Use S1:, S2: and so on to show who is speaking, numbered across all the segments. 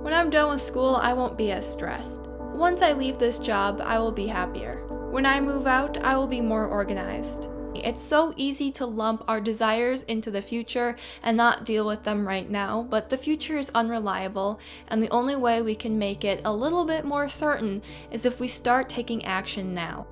S1: When I'm done with school, I won't be as stressed. Once I leave this job, I will be happier. When I move out, I will be more organized. It's so easy to lump our desires into the future and not deal with them right now, but the future is unreliable, and the only way we can make it a little bit more certain is if we start taking action now.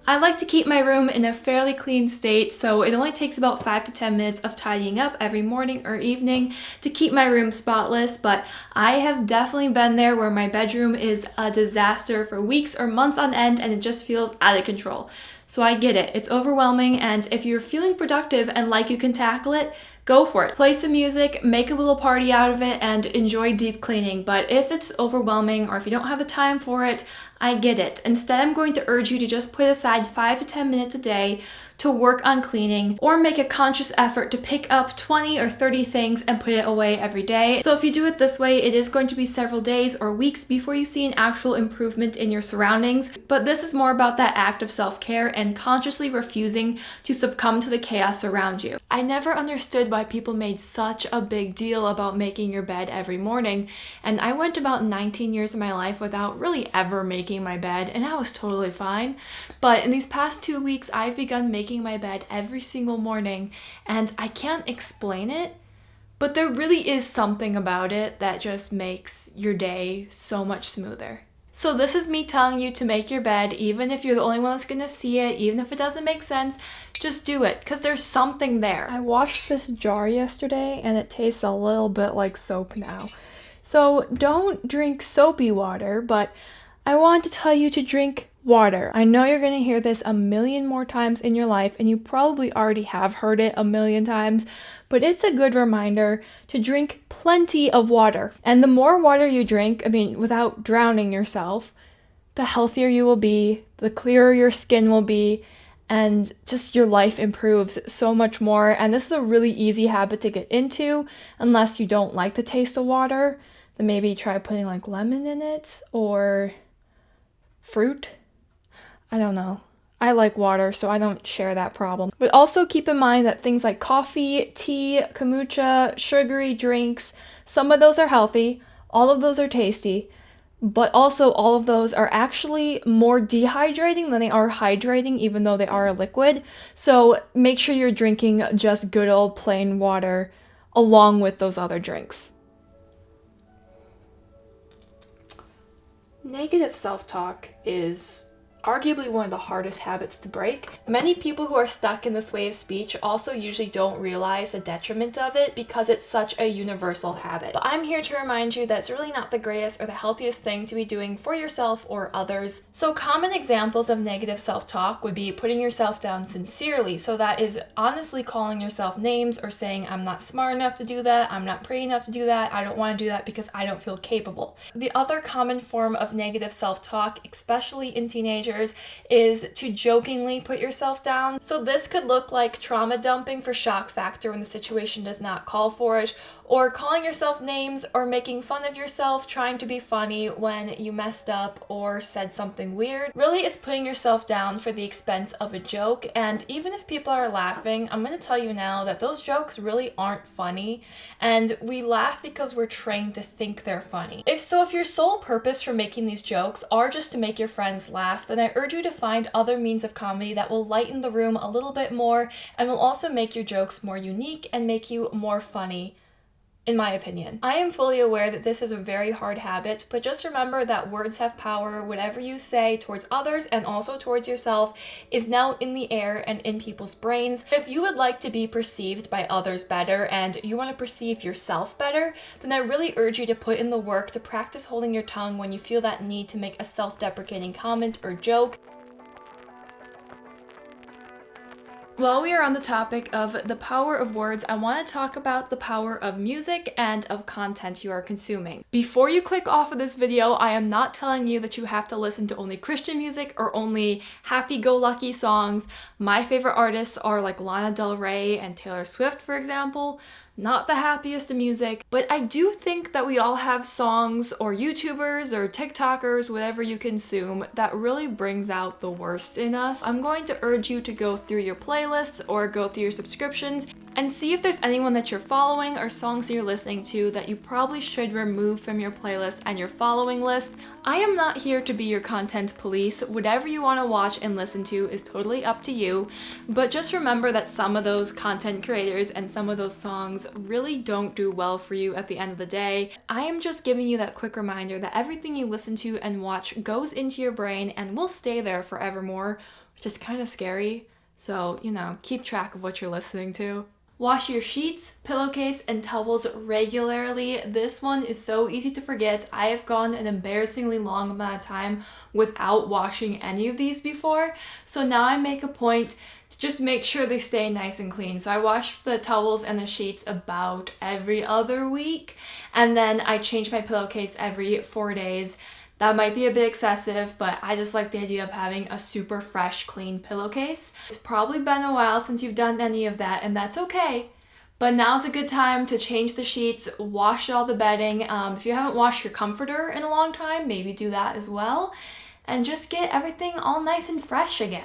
S1: I like to keep my room in a fairly clean state, so it only takes about 5 to 10 minutes of tidying up every morning or evening to keep my room spotless, but I have definitely been there where my bedroom is a disaster for weeks or months on end and it just feels out of control. So I get it, it's overwhelming, and if you're feeling productive and like you can tackle it, go for it. Play some music, make a little party out of it, and enjoy deep cleaning. But if it's overwhelming or if you don't have the time for it, I get it. Instead, I'm going to urge you to just put aside 5 to 10 minutes a day to work on cleaning, or make a conscious effort to pick up 20 or 30 things and put it away every day. So if you do it this way, it is going to be several days or weeks before you see an actual improvement in your surroundings. But this is more about that act of self-care and consciously refusing to succumb to the chaos around you. I never understood why people made such a big deal about making your bed every morning, and I went about 19 years of my life without really ever making my bed, and I was totally fine. But in these past 2 weeks, I've begun making my bed every single morning, and I can't explain it, but there really is something about it that just makes your day so much smoother. So this is me telling you to make your bed, even if you're the only one that's gonna see it, even if it doesn't make sense, just do it, because there's something there. I washed this jar yesterday and it tastes a little bit like soap now. So don't drink soapy water, but I want to tell you to drink water. I know you're going to hear this a million more times in your life, and you probably already have heard it a million times, but it's a good reminder to drink plenty of water. And the more water you drink, without drowning yourself, the healthier you will be, the clearer your skin will be, and just your life improves so much more. And this is a really easy habit to get into, unless you don't like the taste of water. Then maybe try putting like lemon in it or fruit. I don't know. I like water, so I don't share that problem. But also keep in mind that things like coffee, tea, kombucha, sugary drinks, some of those are healthy, all of those are tasty, but also all of those are actually more dehydrating than they are hydrating, even though they are a liquid. So make sure you're drinking just good old plain water along with those other drinks. Negative self-talk is arguably one of the hardest habits to break. Many people who are stuck in this way of speech also usually don't realize the detriment of it because it's such a universal habit. But I'm here to remind you that it's really not the greatest or the healthiest thing to be doing for yourself or others. So common examples of negative self-talk would be putting yourself down sincerely. So that is honestly calling yourself names or saying, I'm not smart enough to do that, I'm not pretty enough to do that, I don't want to do that because I don't feel capable. The other common form of negative self-talk, especially in teenagers, is to jokingly put yourself down. So this could look like trauma dumping for shock factor when the situation does not call for it, or calling yourself names or making fun of yourself trying to be funny when you messed up or said something weird. Really is putting yourself down for the expense of a joke, and even if people are laughing, I'm going to tell you now that those jokes really aren't funny, and we laugh because we're trained to think they're funny. If your sole purpose for making these jokes are just to make your friends laugh, then I urge you to find other means of comedy that will lighten the room a little bit more and will also make your jokes more unique and make you more funny. In my opinion. I am fully aware that this is a very hard habit, but just remember that words have power. Whatever you say towards others and also towards yourself is now in the air and in people's brains. If you would like to be perceived by others better and you want to perceive yourself better, then I really urge you to put in the work to practice holding your tongue when you feel that need to make a self-deprecating comment or joke. While we are on the topic of the power of words, I want to talk about the power of music and of content you are consuming. Before you click off of this video, I am not telling you that you have to listen to only Christian music or only happy-go-lucky songs. My favorite artists are like Lana Del Rey and Taylor Swift, for example. Not the happiest of music, but I do think that we all have songs or YouTubers or TikTokers, whatever you consume, that really brings out the worst in us. I'm going to urge you to go through your playlists or go through your subscriptions And see if there's anyone that you're following or songs that you're listening to that you probably should remove from your playlist and your following list. I am not here to be your content police. Whatever you want to watch and listen to is totally up to you. But just remember that some of those content creators and some of those songs really don't do well for you at the end of the day. I am just giving you that quick reminder that everything you listen to and watch goes into your brain and will stay there forevermore, which is kind of scary. So, keep track of what you're listening to. Wash your sheets, pillowcase, and towels regularly. This one is so easy to forget. I have gone an embarrassingly long amount of time without washing any of these before. So now I make a point to just make sure they stay nice and clean. So I wash the towels and the sheets about every other week. And then I change my pillowcase every 4 days. That might be a bit excessive, but I just like the idea of having a super fresh, clean pillowcase. It's probably been a while since you've done any of that, and that's okay. But now's a good time to change the sheets, wash all the bedding. If you haven't washed your comforter in a long time, maybe do that as well. And just get everything all nice and fresh again.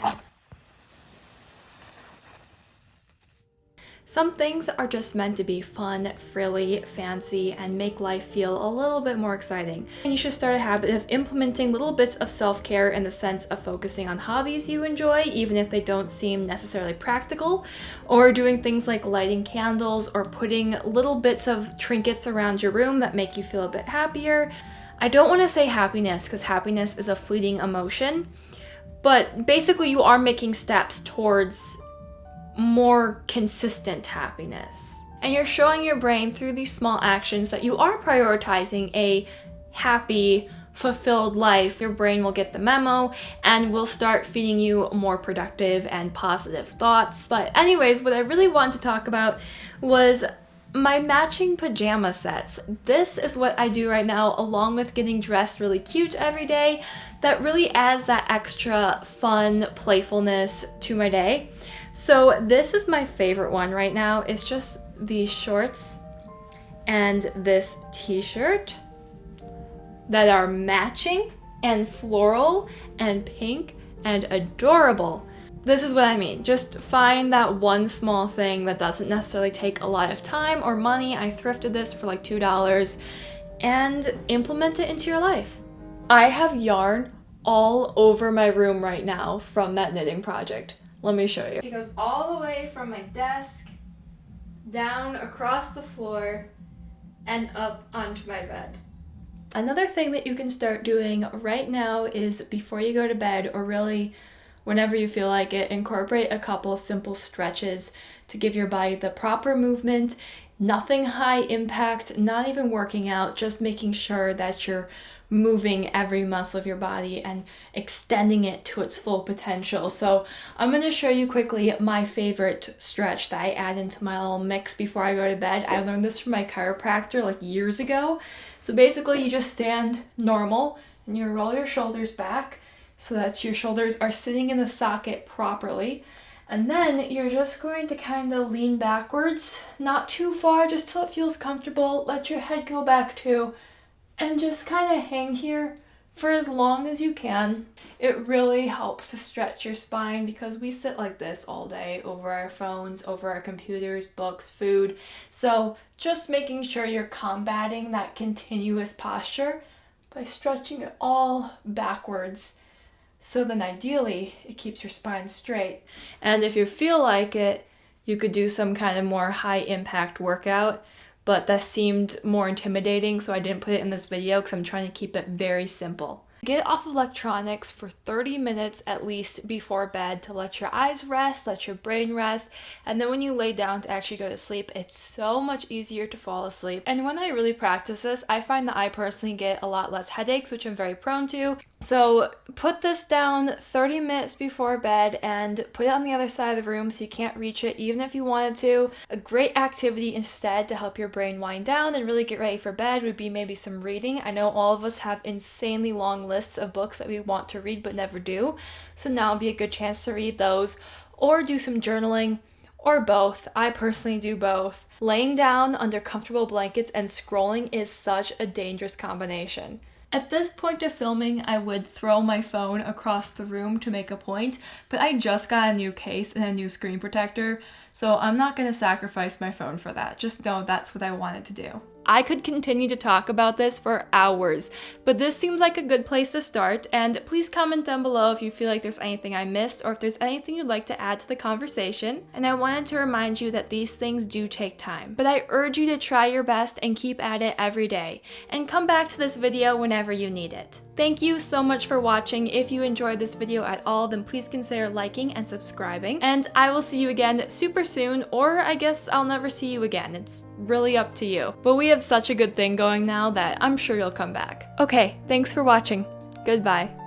S1: Some things are just meant to be fun, frilly, fancy, and make life feel a little bit more exciting. And you should start a habit of implementing little bits of self-care in the sense of focusing on hobbies you enjoy, even if they don't seem necessarily practical, or doing things like lighting candles or putting little bits of trinkets around your room that make you feel a bit happier. I don't want to say happiness because happiness is a fleeting emotion, but basically you are making steps towards more consistent happiness. And you're showing your brain through these small actions that you are prioritizing a happy, fulfilled life. Your brain will get the memo and will start feeding you more productive and positive thoughts. But anyways, what I really wanted to talk about was my matching pajama sets. This is what I do right now, along with getting dressed really cute every day. That really adds that extra fun, playfulness to my day. So this is my favorite one right now. It's just these shorts and this t-shirt that are matching and floral and pink and adorable. This is what I mean. Just find that one small thing that doesn't necessarily take a lot of time or money. I thrifted this for like $2 and implement it into your life. I have yarn all over my room right now from that knitting project. Let me show you. It goes all the way from my desk, down across the floor, and up onto my bed. Another thing that you can start doing right now is before you go to bed, or really whenever you feel like it, incorporate a couple simple stretches to give your body the proper movement. Nothing high impact, not even working out, just making sure that you're moving every muscle of your body and extending it to its full potential. So I'm going to show you quickly my favorite stretch that I add into my little mix before I go to bed. I learned this from my chiropractor like years ago. So basically you just stand normal and you roll your shoulders back so that your shoulders are sitting in the socket properly. And then you're just going to kind of lean backwards, not too far, just till it feels comfortable. Let your head go back too. And just kind of hang here for as long as you can. It really helps to stretch your spine because we sit like this all day over our phones, over our computers, books, food. So just making sure you're combating that continuous posture by stretching it all backwards. So then ideally, it keeps your spine straight. And if you feel like it, you could do some kind of more high impact workout. But that seemed more intimidating, so I didn't put it in this video because I'm trying to keep it very simple. Get off electronics for 30 minutes at least before bed to let your eyes rest, let your brain rest, and then when you lay down to actually go to sleep, it's so much easier to fall asleep. And when I really practice this, I find that I personally get a lot less headaches, which I'm very prone to. So put this down 30 minutes before bed and put it on the other side of the room so you can't reach it even if you wanted to. A great activity instead to help your brain wind down and really get ready for bed would be maybe some reading. I know all of us have insanely long lists of books that we want to read but never do, so now would be a good chance to read those, or do some journaling, or both. I personally do both. Laying down under comfortable blankets and scrolling is such a dangerous combination. At this point of filming, I would throw my phone across the room to make a point, but I just got a new case and a new screen protector, so I'm not going to sacrifice my phone for that. Just know that's what I wanted to do. I could continue to talk about this for hours, but this seems like a good place to start, and please comment down below if you feel like there's anything I missed or if there's anything you'd like to add to the conversation. And I wanted to remind you that these things do take time, but I urge you to try your best and keep at it every day, and come back to this video whenever you need it. Thank you so much for watching. If you enjoyed this video at all, then please consider liking and subscribing, and I will see you again super soon, or I guess I'll never see you again. It's really up to you. But we have such a good thing going now that I'm sure you'll come back. Okay, thanks for watching. Goodbye.